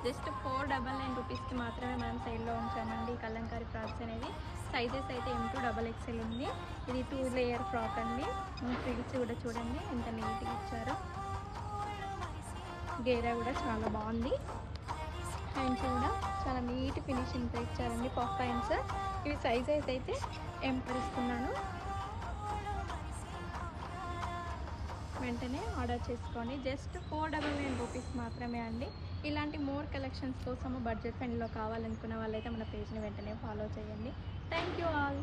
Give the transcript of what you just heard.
Just 499 రూపీస్కి మాత్రమే మనం సేల్లో ఉంచామండి ఈ కలంకారీ ఫ్రాక్స్ అనేవి. సైజెస్ అయితే M2 XXL ఉంది. ఇది 2 లేయర్ ఫ్రాక్ అండి. ఫ్రిల్స్ కూడా చూడండి ఎంత నీట్గా ఇచ్చారో. గేరా కూడా చాలా బాగుంది. హ్యాండ్స్ కూడా చాలా నీట్ ఫినిషింగ్తో ఇచ్చారండి పఫ్ హ్యాండ్స్. ఇవి సైజెస్ అయితే M ఇస్తున్నాను. వెంటనే ఆర్డర్ చేసుకోండి. జస్ట్ 499 రూపీస్ మాత్రమే అండి. ఇలాంటి మోర్ కలెక్షన్స్ కోసము బడ్జెట్ ఫ్రెండ్లో కావాలనుకున్న వాళ్ళైతే మన పేజ్ని వెంటనే ఫాలో చేయండి. Thank you all.